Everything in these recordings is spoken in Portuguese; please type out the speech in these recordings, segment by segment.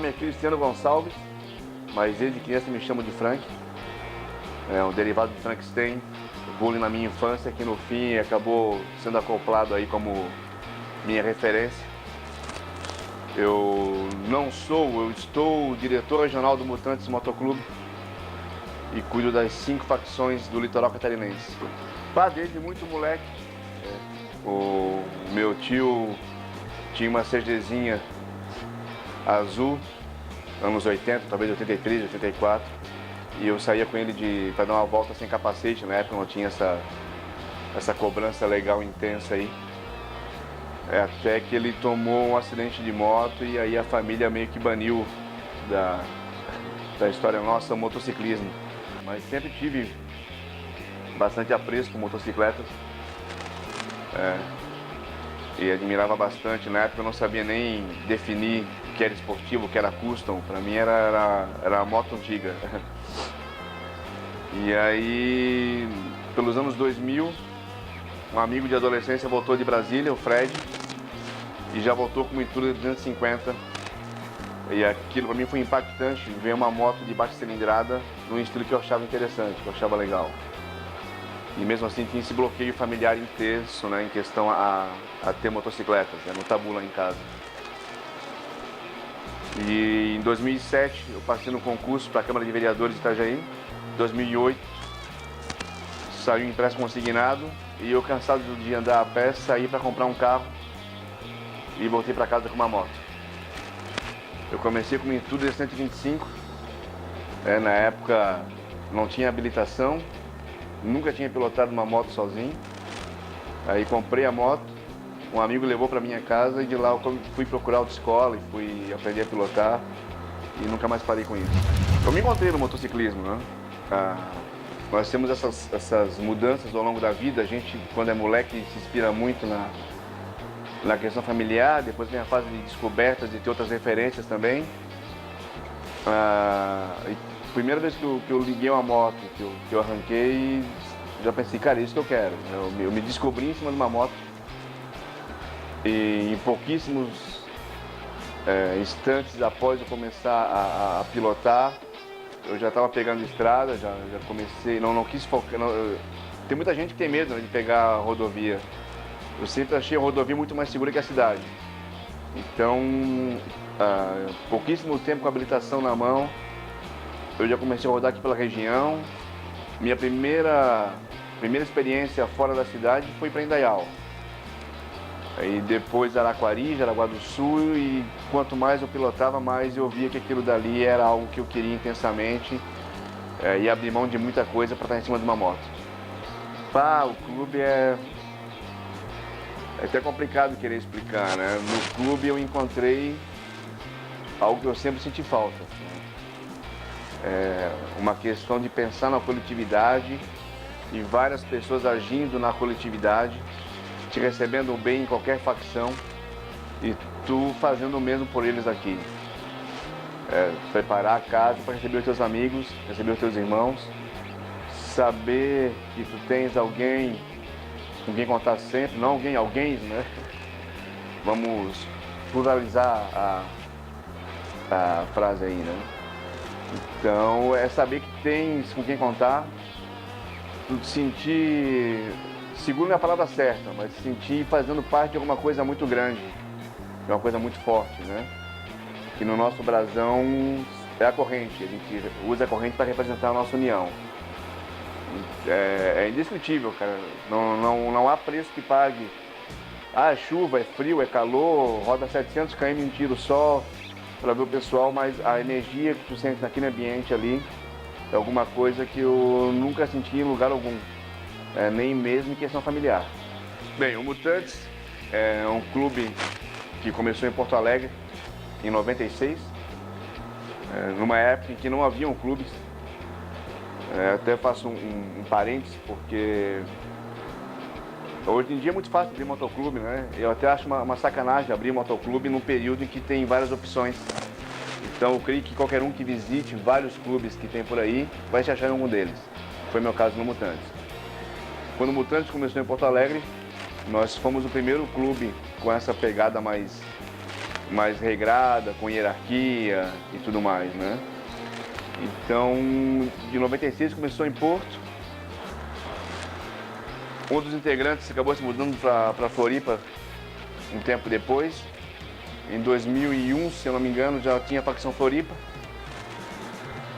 nome é Cristiano Gonçalves, mas desde criança me chamam de Frank. É um derivado de Frankenstein, bullying na minha infância, que no fim acabou sendo acoplado aí como minha referência. Eu estou o diretor regional do Mutantes Motoclube e cuido das 5 facções do litoral catarinense. Desde muito moleque, o meu tio tinha uma CGzinha azul, anos 80, talvez 83, 84, e eu saía com ele para dar uma volta sem capacete. Na época não tinha essa cobrança legal intensa aí. Até que ele tomou um acidente de moto e aí a família meio que baniu da história nossa o motociclismo. Mas sempre tive bastante apreço por motocicletas. E admirava bastante. Na época eu não sabia nem definir o que era esportivo, o que era custom. Para mim era a moto antiga. E aí, pelos anos 2000, um amigo de adolescência voltou de Brasília, o Fred, e já voltou com uma Intruder 250. E aquilo para mim foi impactante, ver uma moto de baixa cilindrada num estilo que eu achava interessante, que eu achava legal. E mesmo assim tinha esse bloqueio familiar intenso, né, em questão a ter motocicletas, no tabu lá em casa. E em 2007 eu passei no concurso para a Câmara de Vereadores de Itajaí. Em 2008 saiu um empréstimo consignado e eu, cansado de andar a pé, saí para comprar um carro e voltei para casa com uma moto. Eu comecei com uma Intruder 125, na época não tinha habilitação, nunca tinha pilotado uma moto sozinho. Aí comprei a moto, um amigo levou para minha casa e de lá eu fui procurar autoescola e fui aprender a pilotar e nunca mais parei com isso. Eu me encontrei no motociclismo, né? Nós temos essas mudanças ao longo da vida. A gente, quando é moleque, se inspira muito na questão familiar, depois vem a fase de descobertas e ter outras referências também. Primeira vez que eu liguei uma moto, que eu arranquei, já pensei, cara, é isso que eu quero. Eu me descobri em cima de uma moto e em pouquíssimos instantes após eu começar a pilotar, eu já estava pegando estrada, já comecei, não quis focar. Tem muita gente que tem medo, né, de pegar a rodovia. Eu sempre achei a rodovia muito mais segura que a cidade. Então, pouquíssimo tempo com a habilitação na mão, eu já comecei a rodar aqui pela região. Minha primeira experiência fora da cidade foi para Indaial. Aí depois Araquari, Jaraguá do Sul, e quanto mais eu pilotava, mais eu via que aquilo dali era algo que eu queria intensamente, e abrir mão de muita coisa para estar em cima de uma moto. O clube é até complicado querer explicar, né? No clube eu encontrei algo que eu sempre senti falta. Uma questão de pensar na coletividade e várias pessoas agindo na coletividade, te recebendo bem em qualquer facção e tu fazendo o mesmo por eles aqui. Preparar a casa para receber os teus amigos, receber os teus irmãos, saber que tu tens alguém com quem contar sempre, não alguém, né? Vamos pluralizar a frase aí, né? Então, é saber que tens com quem contar, tu te sentir, seguro não é a palavra certa, mas te sentir fazendo parte de alguma coisa muito grande, de uma coisa muito forte, né? Que no nosso brasão é a corrente, a gente usa a corrente para representar a nossa união. É indescritível, cara. Não há preço que pague. É chuva, é frio, é calor, roda 700 km em tiro só para ver o pessoal, mas a energia que tu sente naquele ambiente ali é alguma coisa que eu nunca senti em lugar algum, nem mesmo em questão familiar. Bem, o Mutantes é um clube que começou em Porto Alegre em 96, numa época em que não haviam clubes. Até faço um parênteses, porque hoje em dia é muito fácil abrir motoclube, né? Eu até acho uma sacanagem abrir motoclube num período em que tem várias opções. Então eu creio que qualquer um que visite vários clubes que tem por aí vai se achar em algum deles. Foi meu caso no Mutantes. Quando o Mutantes começou em Porto Alegre, nós fomos o primeiro clube com essa pegada mais mais regrada, com hierarquia e tudo mais, né? Então, de 96 começou em Porto. Um dos integrantes acabou se mudando para Floripa um tempo depois. Em 2001, se eu não me engano, já tinha a facção Floripa.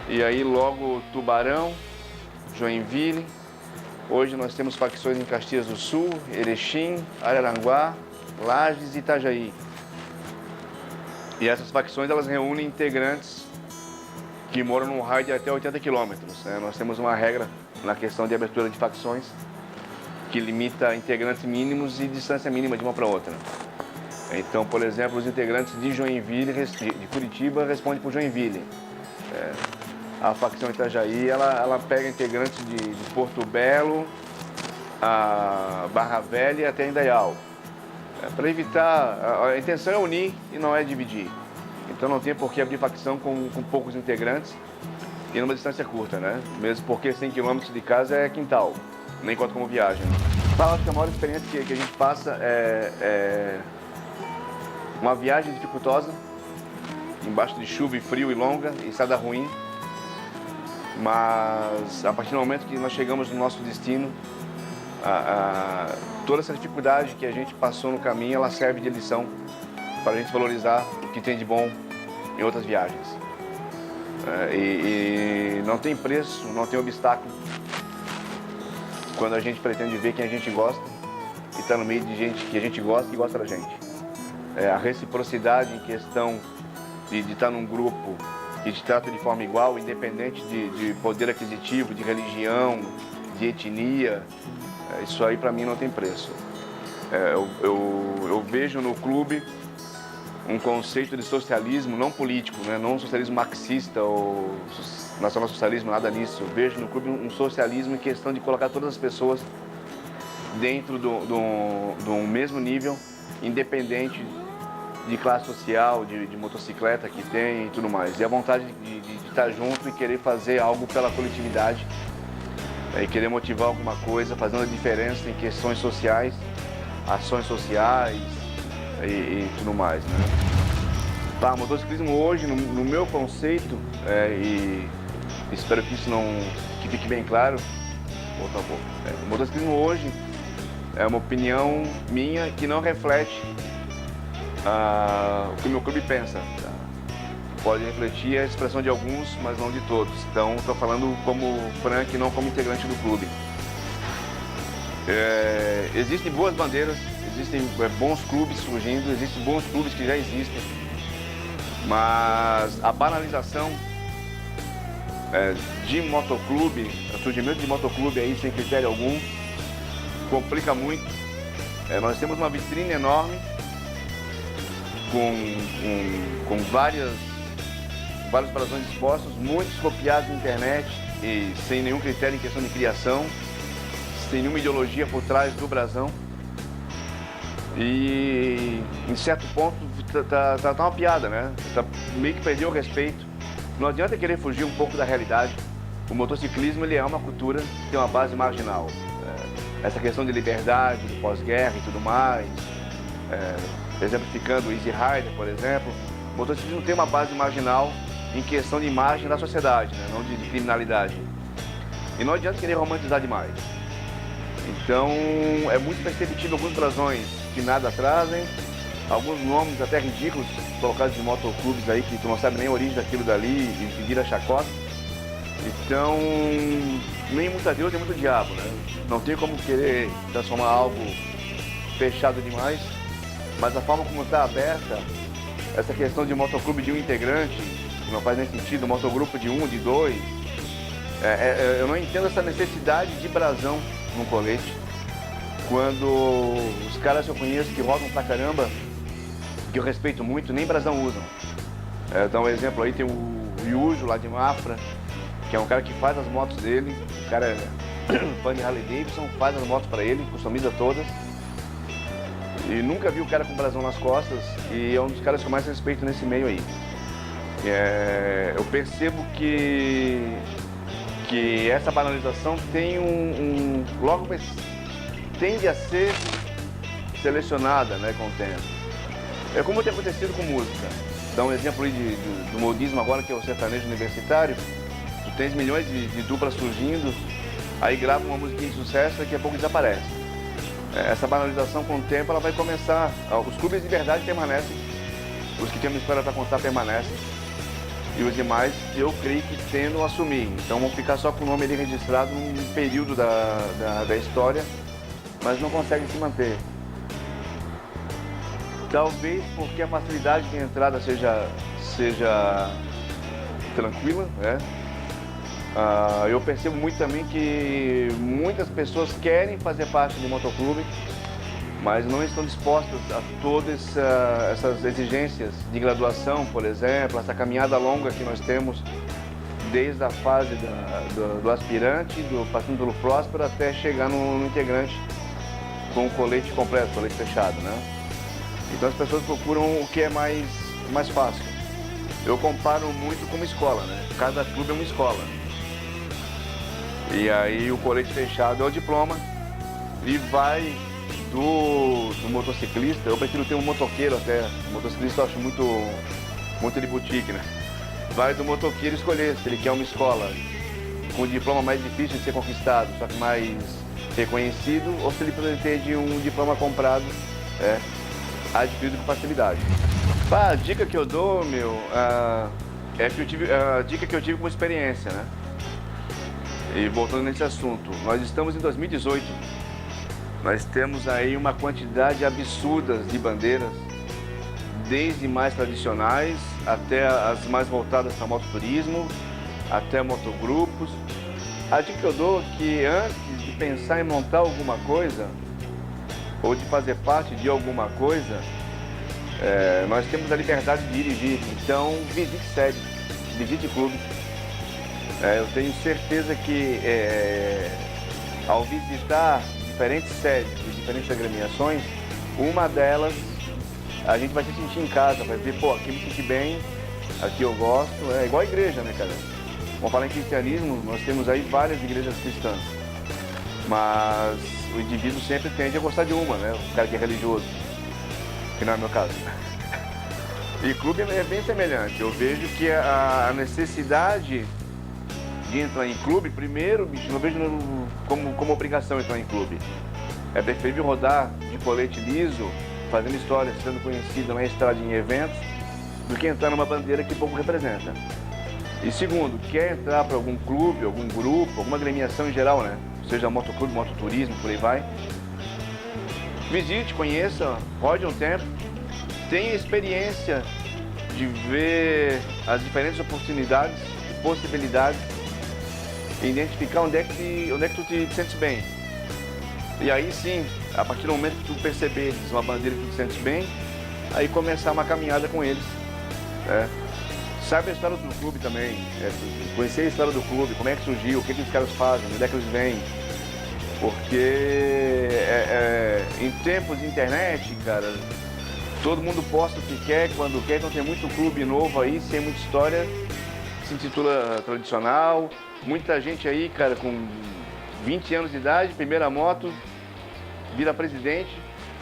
E aí logo Tubarão, Joinville. Hoje nós temos facções em Caxias do Sul, Erechim, Araranguá, Lages e Itajaí. E essas facções elas reúnem integrantes que moram num raio de até 80 quilômetros. Né? Nós temos uma regra na questão de abertura de facções que limita integrantes mínimos e distância mínima de uma para outra. Então, por exemplo, os integrantes de Joinville, de Curitiba, respondem por Joinville. A facção Itajaí, ela pega integrantes de Porto Belo, a Barra Velha até Indaial. Para evitar, a intenção é unir e não é dividir. Então não tem por que abrir facção com poucos integrantes e numa distância curta, né? Mesmo porque 100 km de casa é quintal, nem conta como viagem. Eu acho que a maior experiência que a gente passa é uma viagem dificultosa, embaixo de chuva e frio e longa, e estrada ruim. Mas a partir do momento que nós chegamos no nosso destino, toda essa dificuldade que a gente passou no caminho, ela serve de lição para a gente valorizar o que tem de bom em outras viagens. E não tem preço, não tem obstáculo quando a gente pretende ver quem a gente gosta e está no meio de gente que a gente gosta e gosta da gente. A reciprocidade em questão de estar num grupo que te trata de forma igual, independente de poder aquisitivo, de religião, de etnia, isso aí para mim não tem preço. Eu vejo no clube um conceito de socialismo não político, né? Não um socialismo marxista ou nacional-socialismo, nada nisso. Eu vejo no clube um socialismo em questão de colocar todas as pessoas dentro do mesmo nível, independente de classe social, de motocicleta que tem e tudo mais. E a vontade de estar junto e querer fazer algo pela coletividade, e querer motivar alguma coisa, fazendo a diferença em questões sociais, ações sociais e tudo mais, né? Tá, motociclismo hoje, no meu conceito, e espero que isso que fique bem claro, o motociclismo hoje é uma opinião minha que não reflete o que o meu clube pensa. Tá? Pode refletir a expressão de alguns, mas não de todos. Então, estou falando como Frank, não como integrante do clube. Existem boas bandeiras, existem bons clubes surgindo, existem bons clubes que já existem, mas a banalização de motoclube, o surgimento de motoclube aí sem critério algum, complica muito. Nós temos uma vitrine enorme com vários brasões expostos, muitos copiados na internet e sem nenhum critério em questão de criação, sem nenhuma ideologia por trás do brasão. E em certo ponto tá uma piada, né? Meio que perdeu o respeito. Não adianta querer fugir um pouco da realidade. O motociclismo ele é uma cultura que tem uma base marginal. Essa questão de liberdade, de pós-guerra e tudo mais, exemplificando o Easy Rider, por exemplo, o motociclismo tem uma base marginal em questão de imagem da sociedade, né? Não de criminalidade. E não adianta querer romantizar demais. Então, é muito perceptível alguns brasões que nada trazem, alguns nomes até ridículos colocados de motoclubes aí que tu não sabe nem a origem daquilo dali e vira chacota. Então, nem muito a Deus nem muito diabo, né? Não tem como querer transformar algo fechado demais, mas a forma como está aberta, essa questão de motoclube de um integrante, que não faz nem sentido, um motogrupo de um, de dois, eu não entendo essa necessidade de brasão num colete, quando os caras que eu conheço que rodam pra caramba, que eu respeito muito, nem brasão usam. Dá um exemplo aí, tem o Yujo lá de Mafra, que é um cara que faz as motos dele, o cara é fã de Harley Davidson, faz as motos pra ele, customiza todas. E nunca vi o cara com brasão nas costas, e é um dos caras que eu mais respeito nesse meio aí. Eu percebo que essa banalização tem logo tende a ser selecionada, né, com o tempo. É como tem acontecido com música. Dá um exemplo aí do modismo agora, que é o sertanejo universitário. Tu tens milhões de duplas surgindo, aí grava uma musiquinha de sucesso e daqui a pouco desaparece. Essa banalização com o tempo ela vai começar. Os clubes de verdade permanecem, os que têm uma história para contar permanecem. E os demais, eu creio que tendo a assumir. Então vão ficar só com o nome ali registrado num período da história, mas não conseguem se manter. Talvez porque a facilidade de entrada seja tranquila, né? Eu percebo muito também que muitas pessoas querem fazer parte do motoclube, mas não estão dispostas a todas essas exigências de graduação, por exemplo, essa caminhada longa que nós temos desde a fase do aspirante, passando pelo próspero, até chegar no integrante com o colete completo, colete fechado, né? Então as pessoas procuram o que é mais fácil. Eu comparo muito com uma escola, né? Cada clube é uma escola. E aí o colete fechado é o diploma e vai do motociclista. Eu prefiro ter um motoqueiro até. O motociclista eu acho muito de boutique, né? Vai do motoqueiro escolher se ele quer uma escola com o diploma mais difícil de ser conquistado, só que mais reconhecido, ou se ele precisa ter de um diploma comprado, adquirido com facilidade. A dica que eu dou, é que eu tive, a dica que eu tive com experiência, né? E voltando nesse assunto, nós estamos em 2018. Nós temos aí uma quantidade absurda de bandeiras, desde mais tradicionais até as mais voltadas para mototurismo, até motogrupos. A dica que eu dou é que antes de pensar em montar alguma coisa, ou de fazer parte de alguma coisa, nós temos a liberdade de ir e vir. Então, visite sede, visite clube. Eu tenho certeza que ao visitar diferentes sedes e diferentes agremiações, uma delas a gente vai se sentir em casa, vai dizer, pô, aqui me senti bem, aqui eu gosto. É igual a igreja, né, cara? Vamos falar em cristianismo, nós temos aí várias igrejas cristãs, mas o indivíduo sempre tende a gostar de uma, né? O cara que é religioso, que não é meu caso. E clube é bem semelhante. Eu vejo que a necessidade de entrar em clube, primeiro, bicho, não vejo como obrigação entrar em clube. É preferível rodar de colete liso, fazendo história, sendo conhecido na estrada em eventos, do que entrar numa bandeira que pouco representa. E segundo, quer entrar para algum clube, algum grupo, alguma agremiação em geral, né? Seja motoclube, mototurismo, por aí vai. Visite, conheça, rode um tempo, tenha experiência de ver as diferentes oportunidades e possibilidades, e identificar onde é que tu te sentes bem. E aí sim, a partir do momento que tu perceberes uma bandeira que tu te sentes bem, aí começar uma caminhada com eles. Sabe a história do clube também, conhecer a história do clube, como é que surgiu, o que os caras fazem, onde é que eles vêm. Porque em tempos de internet, cara, todo mundo posta o que quer, quando quer, então tem muito clube novo aí, sem muita história, se intitula tradicional. Muita gente aí, cara, com 20 anos de idade, primeira moto, vira presidente,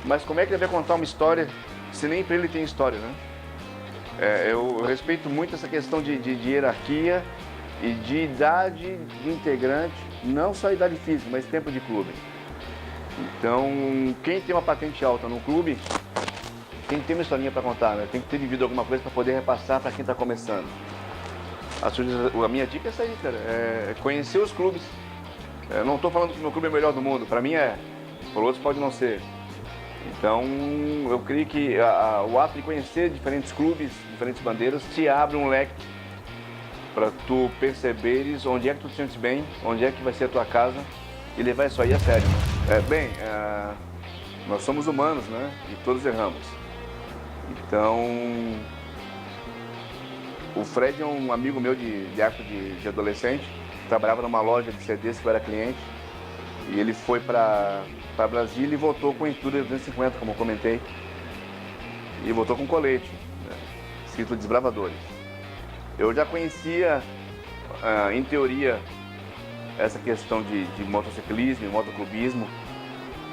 mas como é que ele vai contar uma história se nem pra ele tem história, né? Eu respeito muito essa questão de hierarquia e de idade de integrante, não só idade física, mas tempo de clube. Então, quem tem uma patente alta no clube, tem que ter uma historinha para contar, né? Tem que ter vivido alguma coisa para poder repassar para quem está começando. A minha dica é essa aí, cara, conhecer os clubes. Eu não estou falando que o meu clube é o melhor do mundo, para mim por outros pode não ser. Então, eu creio que o ato de conhecer diferentes clubes, diferentes bandeiras, te abre um leque para tu perceberes onde é que tu te sentes bem, onde é que vai ser a tua casa e levar isso aí a sério, né? Nós somos humanos, né? E todos erramos. Então, o Fred é um amigo meu de época de adolescente, trabalhava numa loja de CDs que eu era cliente, e ele foi para Brasília e voltou com o Intruder 250, como eu comentei, e voltou com colete, né? Escrito Desbravadores. Eu já conhecia, em teoria, essa questão de motociclismo e motoclubismo,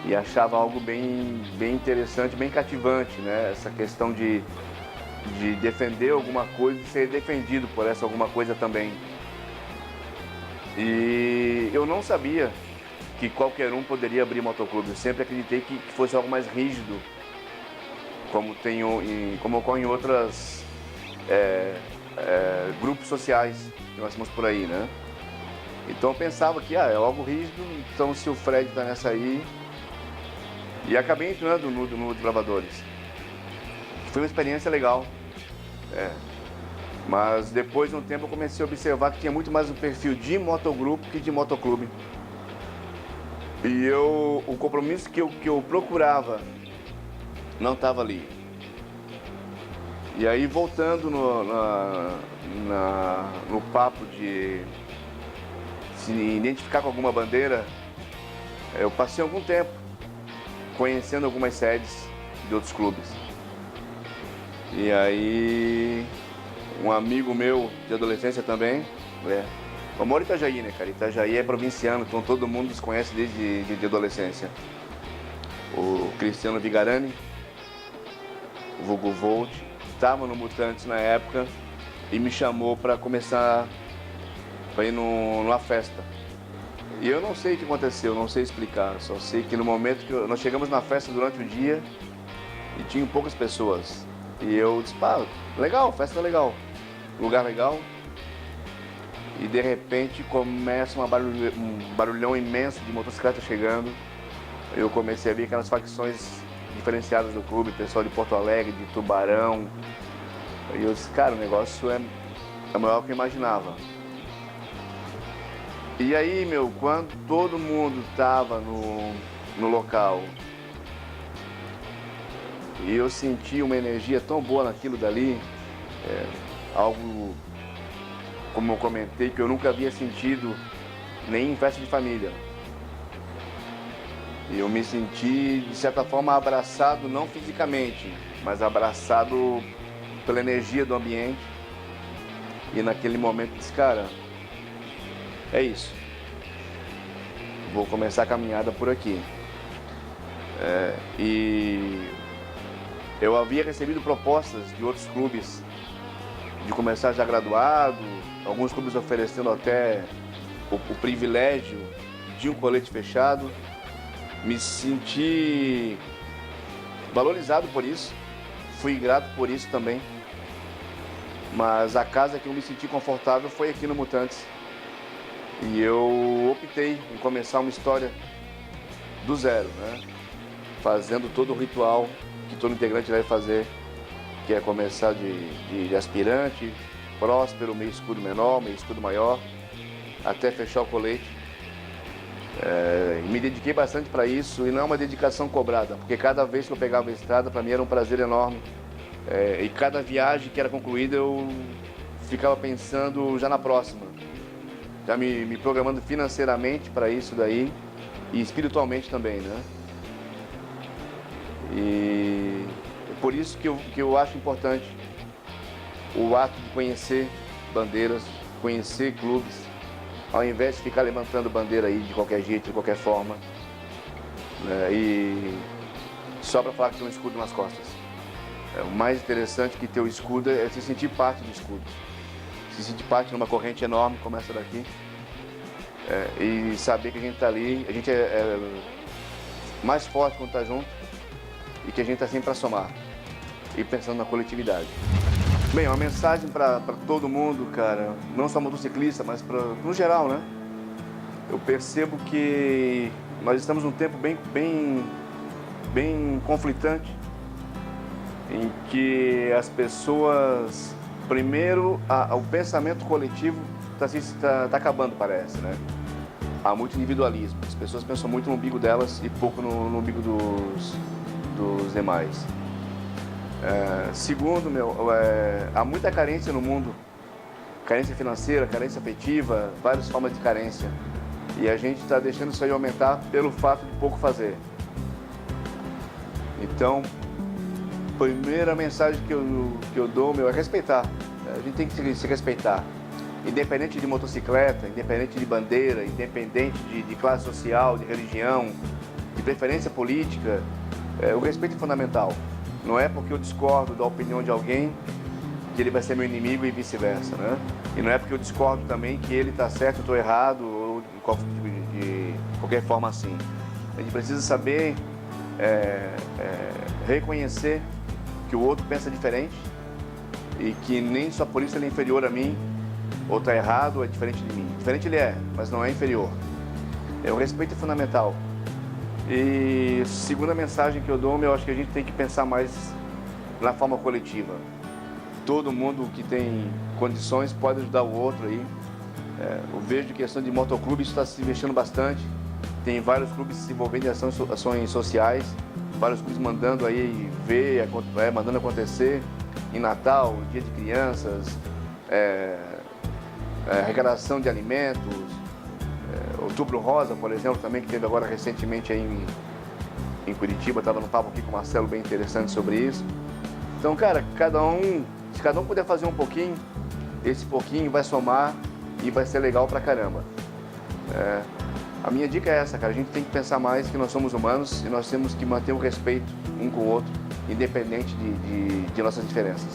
e achava algo bem interessante, bem cativante, né? Essa questão de defender alguma coisa e ser defendido por essa alguma coisa também. E eu não sabia que qualquer um poderia abrir motoclube. Eu sempre acreditei que fosse algo mais rígido, como ocorre em outros grupos sociais que nós temos por aí, né? Então eu pensava que é algo rígido, então se o Fred está nessa aí... E acabei entrando no Desbravadores. Foi uma experiência legal. Mas depois de um tempo eu comecei a observar que tinha muito mais um perfil de motogrupo que de motoclube. E o compromisso que eu procurava não estava ali. E aí, voltando no papo de se identificar com alguma bandeira, eu passei algum tempo conhecendo algumas sedes de outros clubes. E aí, um amigo meu de adolescência também, eu moro em Itajaí, né, cara? Itajaí é provinciano, então todo mundo nos conhece desde de adolescência. O Cristiano Vigarani, o vulgo Volt, estava no Mutantes na época e me chamou para começar para ir numa festa. E eu não sei o que aconteceu, não sei explicar, só sei que no momento que nós chegamos na festa durante o dia e tinham poucas pessoas. E eu disse, legal, festa legal, lugar legal. E de repente começa um barulhão imenso de motocicleta chegando. Eu comecei a ver aquelas facções diferenciadas do clube, pessoal de Porto Alegre, de Tubarão. E eu disse, cara, o negócio é maior do que eu imaginava. E aí, quando todo mundo estava no local e eu senti uma energia tão boa naquilo dali, algo, como eu comentei, que eu nunca havia sentido nem em festa de família. E eu me senti, de certa forma, abraçado, não fisicamente, mas abraçado pela energia do ambiente. E naquele momento disse, cara, é isso. Vou começar a caminhada por aqui. E eu havia recebido propostas de outros clubes de começar já graduado, alguns clubes oferecendo até o privilégio de um colete fechado. Me senti valorizado por isso, fui grato por isso também. Mas a casa que eu me senti confortável foi aqui no Mutantes. E eu optei em começar uma história do zero, né? Fazendo todo o ritual que todo integrante deve fazer, que é começar de aspirante, próspero, meio escudo menor, meio escudo maior, até fechar o colete. Me dediquei bastante para isso e não é uma dedicação cobrada, porque cada vez que eu pegava a estrada, para mim era um prazer enorme. E cada viagem que era concluída, eu ficava pensando já na próxima. Já me programando financeiramente para isso daí e espiritualmente também, né? E é por isso que eu acho importante o ato de conhecer bandeiras, conhecer clubes, ao invés de ficar levantando bandeira aí de qualquer jeito, de qualquer forma, né? E só para falar que tem um escudo nas costas. O mais interessante que ter o escudo é se sentir parte do escudo. Se sentir parte de uma corrente enorme como essa daqui, e saber que a gente está ali, a gente é mais forte quando está junto e que a gente está sempre para somar e pensando na coletividade. Bem, uma mensagem para todo mundo, cara, não só motociclista, mas no geral, né? Eu percebo que nós estamos num tempo bem conflitante, em que as pessoas, primeiro, o pensamento coletivo está acabando, parece, né? Há muito individualismo. As pessoas pensam muito no umbigo delas e pouco no umbigo dos demais. Segundo, há muita carência no mundo. Carência financeira, carência afetiva, várias formas de carência. E a gente está deixando isso aí aumentar pelo fato de pouco fazer. Então, a primeira mensagem que eu dou, é respeitar. A gente tem que se respeitar. Independente de motocicleta, independente de bandeira, independente de classe social, de religião, de de preferência política, o respeito é fundamental. Não é porque eu discordo da opinião de alguém que ele vai ser meu inimigo e vice-versa, né? E não é porque eu discordo também que ele está certo, eu estou errado, ou de qualquer forma assim. A gente precisa saber reconhecer que o outro pensa diferente e que nem só por isso ele é inferior a mim, ou está errado, ou é diferente de mim. Diferente ele é, mas não é inferior. O respeito é fundamental. E segunda mensagem que eu dou, eu acho que a gente tem que pensar mais na forma coletiva. Todo mundo que tem condições pode ajudar o outro aí. Eu vejo questão de motoclube, isso está se investindo bastante. Tem vários clubes se envolvendo em ações sociais, vários clubes mandando aí ver, mandando acontecer em Natal, Dia de Crianças, arrecadação de alimentos, Outubro Rosa, por exemplo, também, que teve agora recentemente aí em Curitiba, estava num papo aqui com o Marcelo bem interessante sobre isso. Então, cara, se cada um puder fazer um pouquinho, esse pouquinho vai somar e vai ser legal pra caramba. A minha dica é essa, cara, a gente tem que pensar mais que nós somos humanos e nós temos que manter o respeito um com o outro, independente de nossas diferenças.